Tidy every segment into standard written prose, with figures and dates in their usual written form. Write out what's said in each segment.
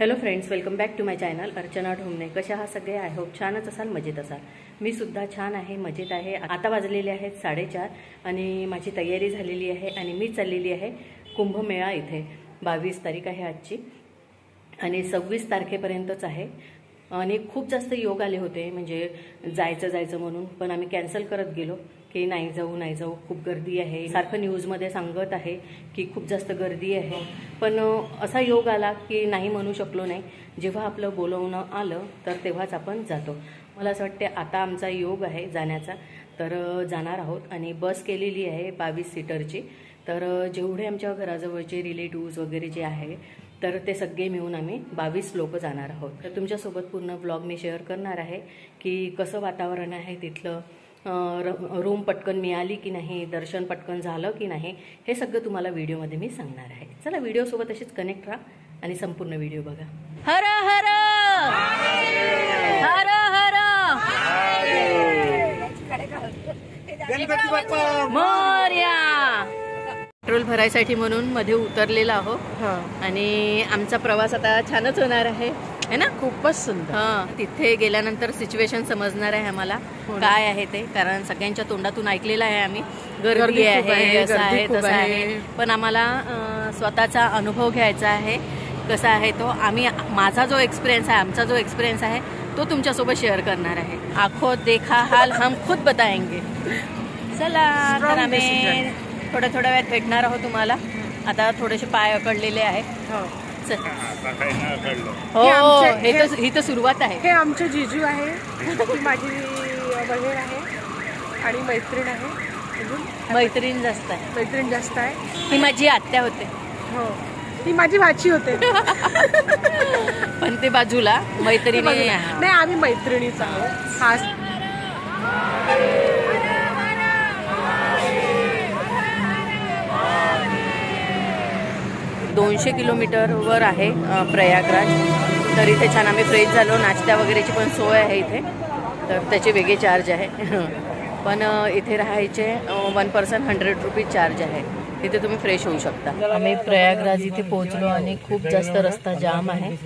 Hello friends, welcome back to my channel Archana Dhomne. कशा आहात सगळे? आय होप छानच असाल, मजेत असाल. मी सुद्धा छान आहे, मजेत आहे. आता वाजलेले आहेत 4:30 आणि माझी तयारी झालेली आहे आणि मी चाललेली आहे कुंभमेळा इथे. 22 तारीख आहे आजची आणि 26 तारखेपर्यंतच आहे. आणि खूप जास्त योग आले होते, म्हणजे जायचं म्हणून, पण आम्ही कॅन्सल करत गेलो की नाही जाऊ, खूप गर्दी आहे. सारखं न्यूजमध्ये सांगत आहे की खूप जास्त गर्दी आहे, पण असा योग आला की नाही म्हणू शकलो नाही. जेव्हा आपलं बोलवणं आलं तर तेव्हाच आपण जातो. मला असं वाटते आता आमचा योग आहे जाण्याचा, तर जाणार आहोत. आणि बस केलेली आहे 22 सीटरची. तर जेवढे आमच्या घराजवळचे रिलेटिव्स वगैरे जे आहे तर ते सगळे मिळून आम्ही 22 लोक जाणार आहोत. तर तुमच्यासोबत पूर्ण ब्लॉग मी शेअर करणार आहे की कसं वातावरण आहे तिथलं, रूम पटकन मिळाली की नाही, दर्शन पटकन झालं की नाही, हे सगळं तुम्हाला व्हिडिओमध्ये मी सांगणार आहे. चला व्हिडिओसोबत अशीच कनेक्ट राहा आणि संपूर्ण व्हिडिओ बघा. हर हर हर हर गणपती बाप्पा मोरया. पेट्रोल भरायसाठी म्हणून मध्ये उतरलेला आहोत आणि आमचा प्रवास आता छानच होणार आहे ना. खूपच सुंदर. तिथे गेल्यानंतर सिच्युएशन समजणार आहे आम्हाला काय आहे ते, कारण सगळ्यांच्या तोंडातून ऐकलेलं आहे आम्ही, गर्दी आहे, असं आहे तसं आहे. पण आम्हाला स्वतःचा अनुभव घ्यायचा आहे कसा आहे तो. माझा जो एक्सपिरियन्स आहे, आमचा जो एक्सपिरियन्स आहे तो तुमच्यासोबत शेअर करणार आहे. आखो देखा हाल हम खुद बताएंगे. चला तर आम्ही थोड्या वेळात भेटणार आहोत तुम्हाला. आता थोडेसे पाय अकडलेले आहेत. हो, ही तर सुरुवात आहे. हे आमचे जीजू आहे, ती माझी बहीण आहे आणि मैत्रीण आहे. मैत्रीण जास्त आहे. ही माझी आत्या होते. हो, ती माझी भाची होते. पण ते बाजूला मैत्रिणी नाही, आम्ही मैत्रिणीच आहोत. खास 200 किलोमीटरवर आहे प्रयागराज. तर इथे छान आम्ही फ्रेश झालो. नाश्ता वगैरेची पण सोय आहे इथे, तर त्याचे वेगळे चार्ज आहे. पण इथे राहायचे 1 पर्सन 100 रुपीज चार्ज आहे. तिथे तुम्ही फ्रेश होऊ शकता. आम्ही प्रयागराज इथे पोहोचलो आणि खूप जास्त रस्ता जाम आहे.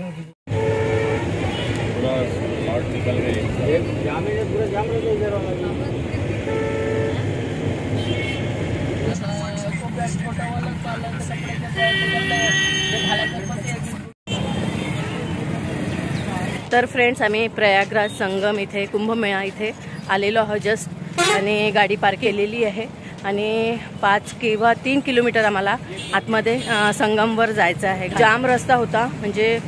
तर फ्रेंड्स, आम्ही प्रयागराज संगम इथे कुंभमेळा इथे आलेलो आहोत जस्ट, आणि गाडी पार्क केलेली आहे. आणि 5 किंवा 3 किलोमीटर आम्हाला आतमध्ये संगमवर जायचं आहे. जाम रस्ता होता, म्हणजे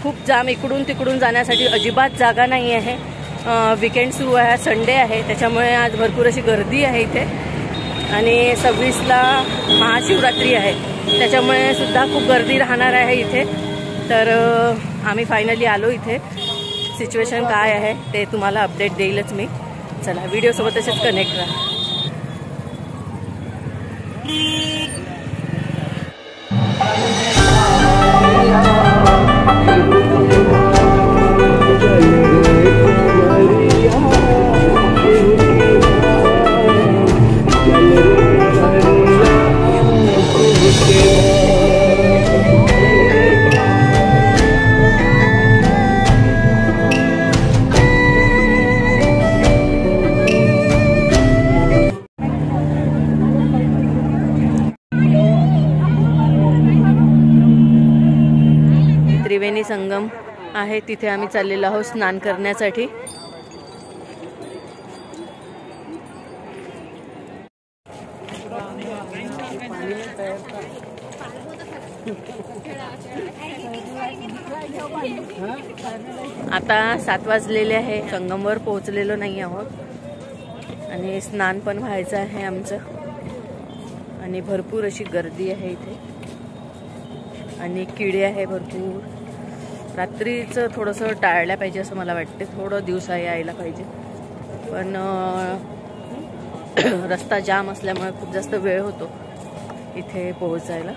खूप जाम. इकडून तिकडून जाण्यासाठी अजिबात जागा नाही आहे. वीकेंड सुरू आहे, संडे आहे, त्याच्यामुळे आज भरपूर अशी गर्दी आहे इथे. आणि 26ला महाशिवरात्री आहे, त्याच्यामुळे सुद्धा खूप गर्दी राहणार आहे इथे. तर आम्ही फायनली आलो इथे. सिच्युएशन काय आहे ते तुम्हाला अपडेट देईलच मी. चला व्हिडिओसोबत तसेच कनेक्ट राहा. त्रिवेणी संगम आहे, तिथे आम्ही चाललेलो आहोत स्नान करण्यासाठी. आता 7 वाजलेले आहे. संगमवर पोहोचलेलो नाही आहोत आणि स्नान पण व्हायचं आहे आमचं. आणि भरपूर अशी गर्दी आहे इथे आणि किडे आहे भरपूर. रात्रीचं थोडंसं टाळल्या पाहिजे असं मला वाटते. थोडं दिवसा यायला पाहिजे, पण रस्ता जाम असल्यामुळे खूप जास्त वेळ होतो इथे पोहोचायला.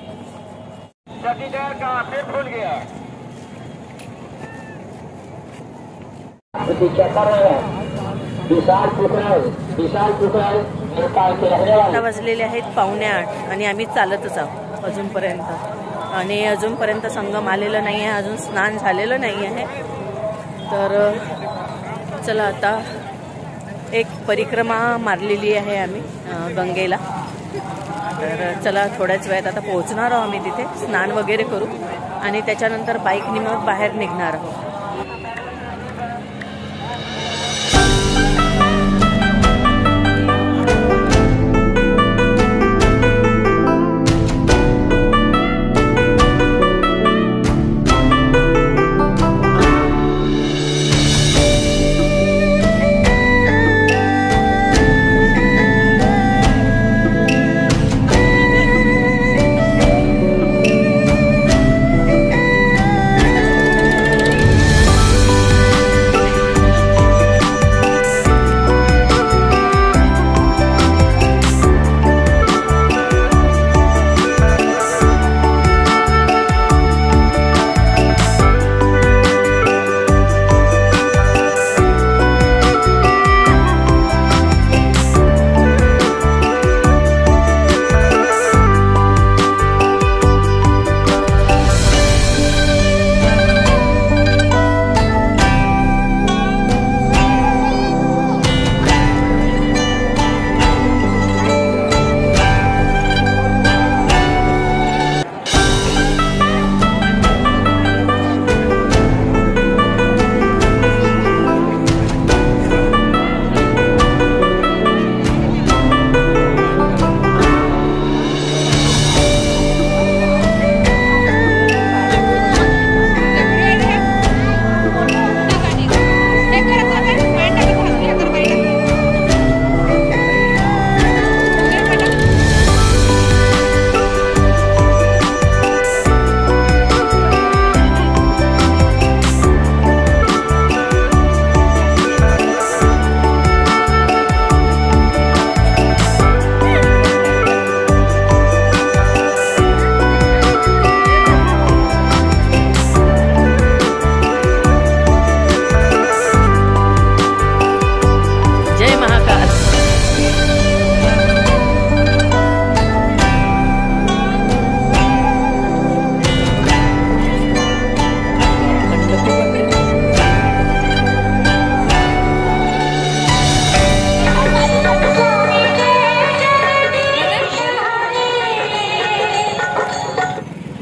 आता वाजलेले आहेत 7:45 आणि आम्ही चालतच आहोत अजूनपर्यंत. आणि अजूनपर्यंत संगम आलेलं नाही आहे, अजून स्नान झालेलं नाही आहे. तर चला आता एक परिक्रमा मारलेली आहे आम्ही गंगेला. तर चला थोड्याच वेळात आता पोहोचणार आहोत आम्ही तिथे, स्नान वगैरे करू आणि त्याच्यानंतर बाईकनी मग बाहेर निघणार आहोत.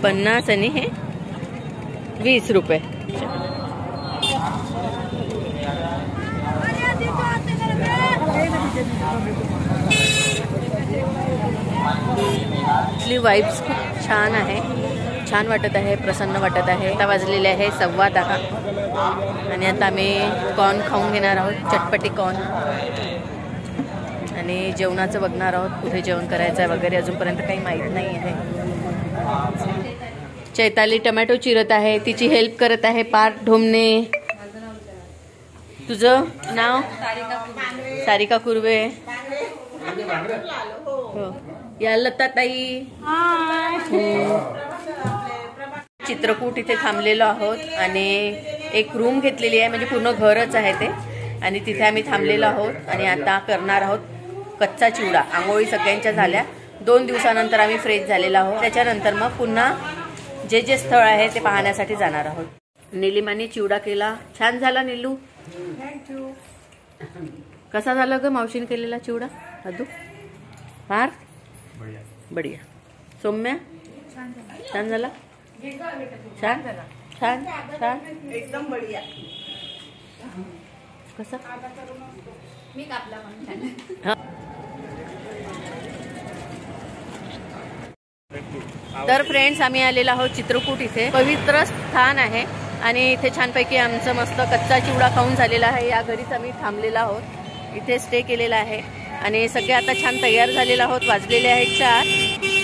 $50 आणि हे ₹20. इथली वाइब्स खूप छान आहे, छान वाटत आहे, प्रसन्न वाटत आहे. आता वाजलेले आहे 10:15 आणि आता आम्ही कॉर्न खाऊन घेणार आहोत, चटपटी कॉर्न, आणि जेवणाचं बघणार आहोत, कुठे जेवण करायचं आहे वगैरे अजूनपर्यंत काही माहीत नाही आहे. चैताली टमॅटो चिरत आहे, तिची हेल्प करत आहे पार्थ ढोमणे. तुझं नाव? सारिका कुर्वे. हो, या लताताई. चित्रकूट इथे थांबलेलो आहोत आणि एक रूम घेतलेली आहे, म्हणजे पूर्ण घरच आहे ते, आणि तिथे आम्ही थांबलेलो आहोत. आणि आता करणार आहोत कच्चा चिवडा. आंघोळी सगळ्यांच्या झाल्या, 2 दिवसानंतर आम्ही फ्रेश झालेलो आहोत. त्याच्यानंतर मग पुन्हा जे जे स्थळ आहे ते पाहण्यासाठी जाणार आहोत. निलिमाने चिवडा केला, छान झाला नीलू. थँक्यू. कसा झाला ग मावशीने केलेला चिवडा? अदू फार बढिया. सौम्या छान झाला, छान छान छान एकदम बढिया. कसा मी कापला म्हणून. तर फ्रेंड्स, आम्ही आलेलो आहोत चित्रकूट. इथे पवित्र स्थान आहे आणि इथे छानपैकी आमचं मस्त कच्चा चिवडा खाऊन झालेला आहे. या घरीच आम्ही थांबलेलो आहोत, इथे स्टे केलेला आहे आणि सगळे आता छान तयार झालेलो आहोत. वाजलेले आहेत 4.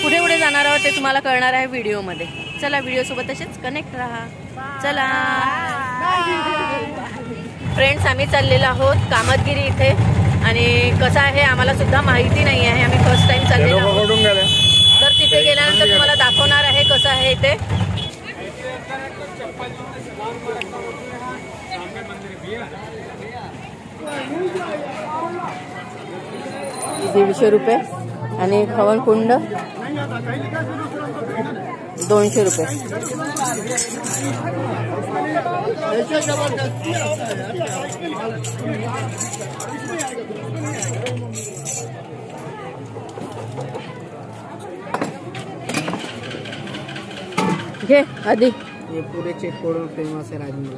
पुढे पुढे जाणार आहोत ते तुम्हाला कळणार आहे व्हिडिओमध्ये. चला, व्हिडिओसोबत तसेच कनेक्ट राहा. चला फ्रेंड्स, आम्ही चाललेलो आहोत कामतगिरी इथे आणि कसं आहे आम्हाला सुद्धा माहिती नाही आहे. आम्ही फर्स्ट टाइम चाललेलो आहोत, तर तिथे गेल्यानंतर तुम्हाला दाखवणार आहे कसं आहे इथे. ₹150 आणि खवणकुंड 200 रुपये. घे आधी. ये पूरे चेकपोड में फेमस है राजमा.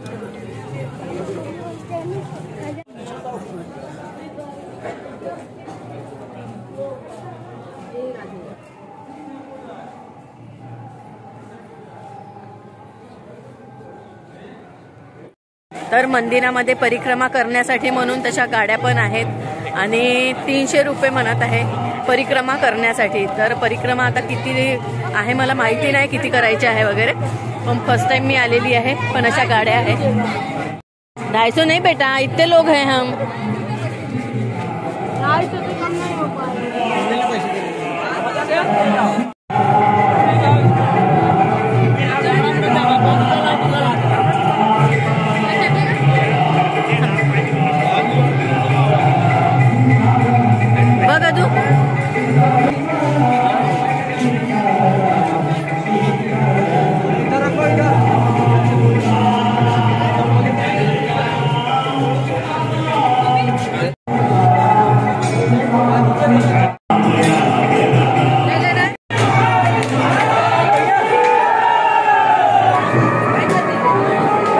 तर मंदिरामध्ये परिक्रमा करण्यासाठी म्हणून तशा गाड्या पण आहेत आणि 300 रुपये म्हणत आहे परिक्रमा करण्यासाठी. तर परिक्रमा आता किती आहे मला माहिती नाही, किती करायची आहे वगैरे, पण फर्स्ट टाइम मी आलेली आहे. पण अशा गाड्या आहेत. 250 नहीं बेटा, इतने लोग हैं हम. बघा तू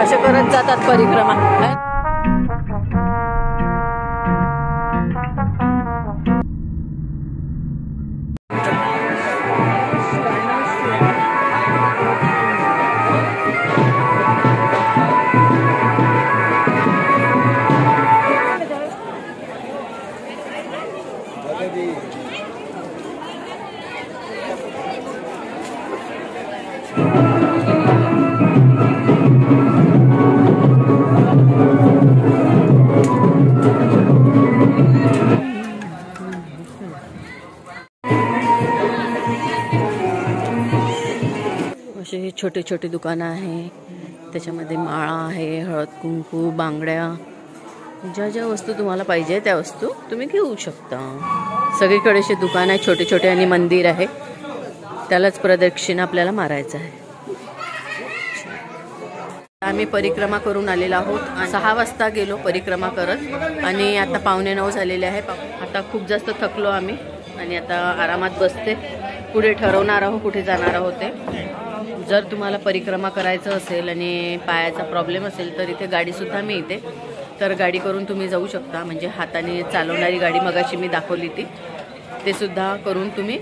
असे करत जातात परिक्रमा. असे छोटे छोटे दुकानं आहे. त्याच्यामध्ये माळा आहे, हळद कुंकू, बांगड्या, ज्या ज्या वस्तू तुम्हाला पाहिजे त्या वस्तू तुम्ही घेऊ शकता. सगळीकडे असे दुकान आहे छोटे छोटे आणि मंदिर आहे. त्यालाच प्रदक्षिणा आपल्याला मारायचं आहे. आम्ही परिक्रमा करून आलेलो आहोत. 6 वाजता गेलो परिक्रमा करत आणि आता 8:45 झालेले आहे. आता खूप जास्त थकलो आम्ही आणि आता आरामात बसते. पुढे ठरवणार आहोत कुठे जाणार आहोत ते. जर तुम्हाला परिक्रमा करायचं असेल आणि पायाचा प्रॉब्लेम असेल तर इथे गाडीसुद्धा मिळते. तर गाडी करून तुम्ही जाऊ शकता. म्हणजे हाताने चालवणारी गाडी मगाशी मी दाखवली ती, ते सुद्धा करून तुम्ही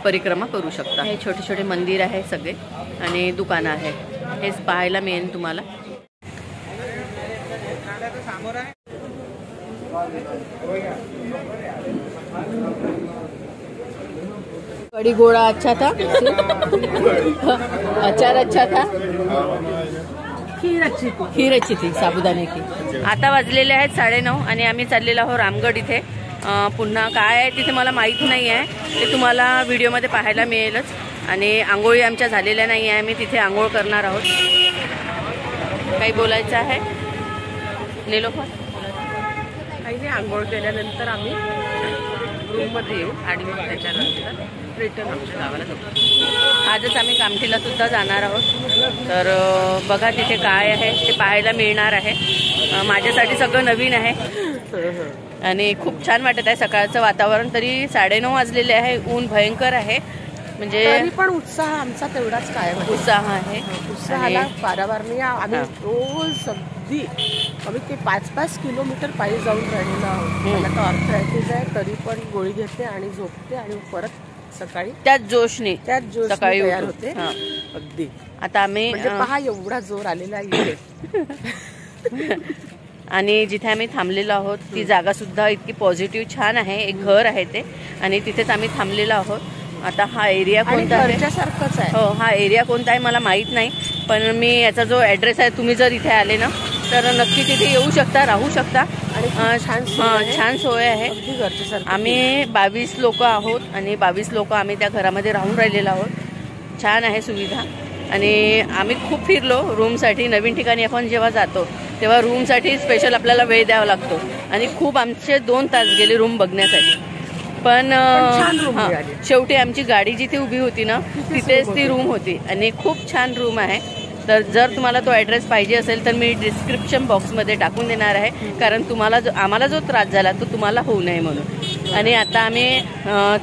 परिक्रमा करू शकता. हे छोटे छोटे मंदिर आहे सगळे आणि दुकानं आहे. हेच पाहायला मिळेल तुम्हाला. कड़ी गोड़ा अच्छा था. अचार अच्छा था. खीर अच्छी थी साबुदाणे की. आता वाजलेले आहेत 9:30 आणि आम्ही चाललेलो आहोत रामगड इथे. पुन्हा काय आहे तिथे मला माहीत नाही आहे, ते तुम्हाला व्हिडिओमध्ये पाहायला मिळेलच. आणि आंघोळी आमच्या झालेल्या नाही आहे. आम्ही तिथे आंघोळ करणार आहोत. काही बोलायचं आहे निलोफर? काही नाही. आंघोळ केल्यानंतर आम्ही रूममध्ये येऊ आणि मग त्याच्यानंतर रिटर्न आमच्या गावाला जाऊ. आजच आम्ही कामठीला सुद्धा जाणार आहोत. तर बघा तिथे काय आहे ते पाहायला मिळणार आहे. माझ्यासाठी सगळं नवीन आहे आणि खूप छान वाटत आहे. सकाळचं वातावरण तरी 9:30 वाजलेले आहे. ऊन भयंकर आहे. म्हणजे तरी पण उत्साह आमचा तेवढाच कायम आहे. उत्साह आहे. उत्साहाला पारावार नाही. आम्ही रोज अगदी आम्ही ते 5-5 किलोमीटर पायी जाऊन राहिलेलो आहोत. मला तर आर्थरायटिस आहे तरी पण गोळी घेते आणि झोपते आणि परत सकाळी त्याच जोशने सकाळी तयार होते. अगदी आता आम्ही म्हणजे पहा एवढा जोर आलेला आहे. आणि जिथे आम्ही थांबलेलो आहोत ती जागा सुद्धा इतकी पॉझिटिव्ह छान आहे. एक घर आहे ते आणि तिथेच आम्ही थांबलेलो आहोत. आता हा एरिया कोणता आहे? घरच्यासारखंच आहे. हो, हा एरिया कोणता आहे मला माहीत नाही, पण मी याचा जो ॲड्रेस आहे तुम्ही जर इथे आले ना तर नक्की तिथे येऊ शकता, राहू शकता. छान सोय आहे. आम्ही 22 लोक आहोत आणि 22 लोक आम्ही त्या घरामध्ये राहून राहिलेलो आहोत. छान आहे सुविधा आणि आम्ही खूप फिरलो रूमसाठी. नवीन ठिकाणी आपण जेव्हा जातो तेव्हा रूमसाठी स्पेशल आपल्याला वेळ द्यावा लागतो आणि खूप आमचे 2 तास गेले रूम बघण्यासाठी. पण छान room हां, मिळाली. शेवटी आमची गाडी जिथे उभी होती ना तिथेच ती रूम होती आणि खूप छान रूम आहे. तर जर तुम्हाला तो ॲड्रेस पाहिजे असेल तर मी डिस्क्रिप्शन बॉक्समध्ये टाकून देणार आहे, कारण आम्हाला जो त्रास झाला तो तुम्हाला होऊ नये म्हणून. आणि आता आम्ही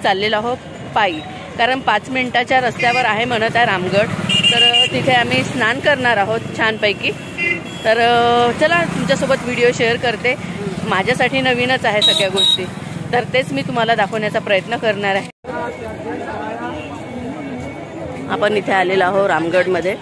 चाललेलो आहोत पायी, कारण 5 मिनिटाच्या रस्त्यावर आहे म्हणत आहे रामगड. तर तिथे आम्ही स्नान करणार आहोत छानपैकी. तर चला तुमच्यासोबत व्हिडिओ शेअर करते. माझ्यासाठी नवीनच आहे सगळ्या गोष्टी, तर तेच मी तुम्हाला दाखवण्याचा प्रयत्न करणार आहे. आपण इथे आलेलो आहोत रामगडमध्ये.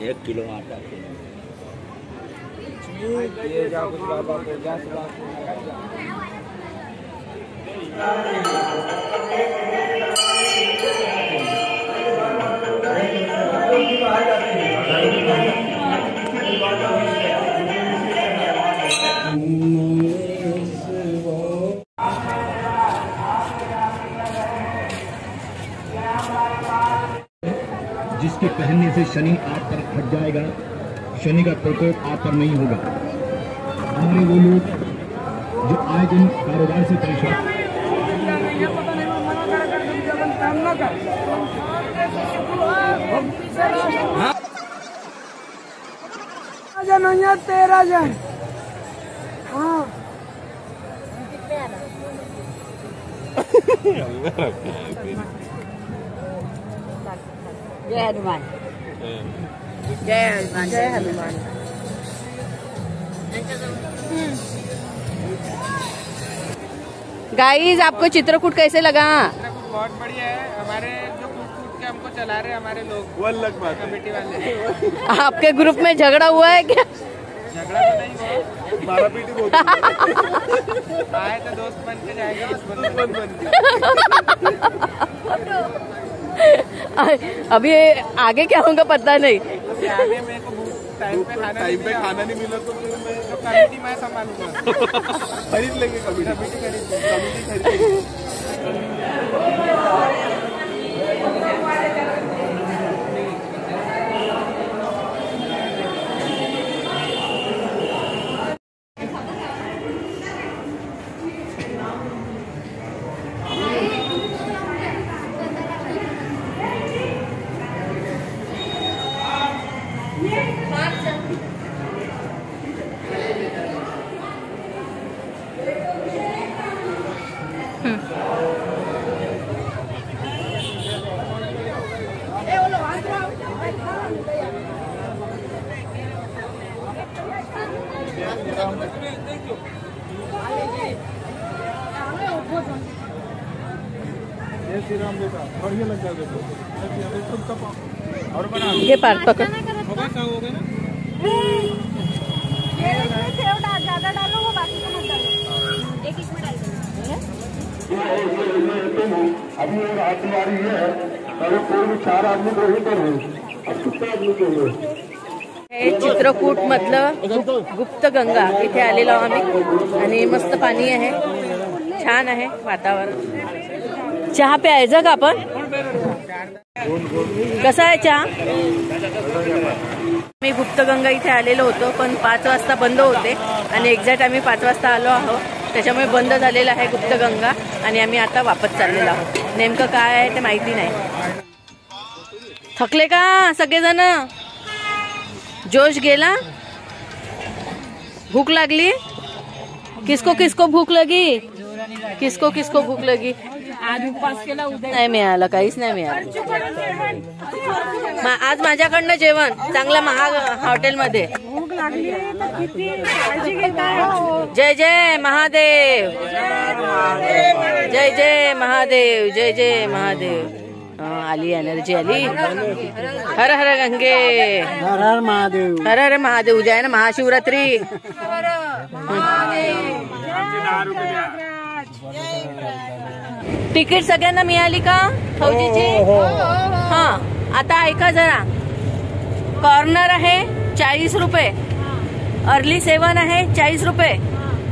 एक किलो आटा जिसके पहनने से शनि आप पर हट जाएगा, शनि का प्रकोप आप पर नहीं होगा। हमारे वो लोग जो आए दिन कारोबार से परेशान, तेरा जन हाँ जय हनुमान, जय हनुमान, जय हनुमान। गाइस, आपको चित्रकूट कैसे लगा? चित्रकूट बहुत बढ़िया है। हमारे जो कूट के हमको चला रहे हमारे लोग, वो अलग बात, कमेटी वाले। आपके ग्रुप में झगड़ा हुआ है क्या? झगड़ा तो नहीं हुआ, मारापीटी बहुत आए तो दोस्त बन के जाएगा, दुश्मन बन के। अभी आगे क्या होगा पता नहीं। अभी आगे मेरे को टाइम पे खाना नहीं मिला तो फिर मैं तो कमेटी मैं संभालूंगा। खरीद लेंगे कमेटी खरीद लेंगे। ये पार्क पकड़। ज्यादा डालो वो बाकी को मत डालो, एक में डाल दो। अभी रात आ रही है और पूर्व 4 आदमी को ही पर है, अब कितने आदमी को है? हे चित्रकूट मधलं गुप्त गंगा इथे आलेलो आम्ही आणि मस्त पाणी आहे, छान आहे वातावरण। चहा प्यायचं का आपण? कसा आहे चहा? मी गुप्तगंगा इथे आलेलो होतो पण 5 वाजता बंद होते आणि एक्झॅक्ट आम्ही 5 वाजता आलो आहोत, त्याच्यामुळे बंद झालेला आहे गुप्तगंगा आणि आम्ही आता वापस चाललेलो आहोत। नेमकं काय आहे ते माहिती नाही। थकले का सगळेजण? जोश गेला? भूक लागली? किसको किसको भूक लगी? किसको किसको भूक लगी? आज उपवास केला, उद्या नाही मिळालं, काहीच नाही मिळालं। आज माझ्याकडनं जेवण चांगलं महाग हॉटेलमध्ये। भूक लागली तर किती काळजी घेताय? जय जय महादेव, जय जय महादेव, जय जय महादेव। आली एनर्जी आली। हर हर गंगे, हर हर महादेव, हर हर महादेव। उद्या आहे ना महाशिवरात्री। तिकीट सगळ्यांना मिळाली का फौजीची? हा, आता ऐका जरा। कॉर्नर आहे 40 रुपये, अर्ली 7 आहे 40 रुपये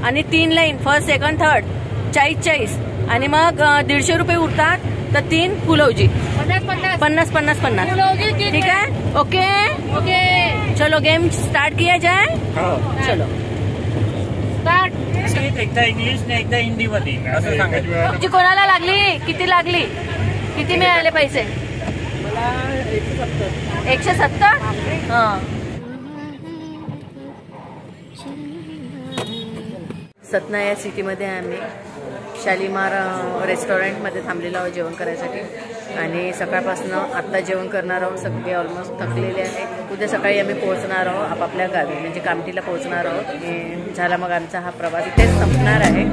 आणि 3 लाईन फर्स्ट सेकंड थर्ड 40 आणि मग 150 रुपये उरतात तर 3 पुलवजी 50। ठीक है, ओके ओके। चलो गेम स्टार्ट किया जाए। चलो स्टार्ट। एकदा इंग्लिश ने एकदा हिंदी मध्ये असं सांगायचं। तुझी कोणाला लागली? किती लागली? किती मिळाले पैसे? 170। हा, सतना या सिटीमध्ये आम्ही शालीमार रेस्टॉरंटमध्ये थांबलेलो आहोत जेवण करायसाठी आणि सकाळपासून आत्ता जेवण करणार आहोत। सगळे ऑलमोस्ट थकलेले आहेत। उद्या सकाळी आम्ही पोहोचणार आहोत आपापल्या गावी, म्हणजे कामठीला पोहोचणार आहोत। झाला मग आमचा हा प्रवास इथेच संपणार आहे।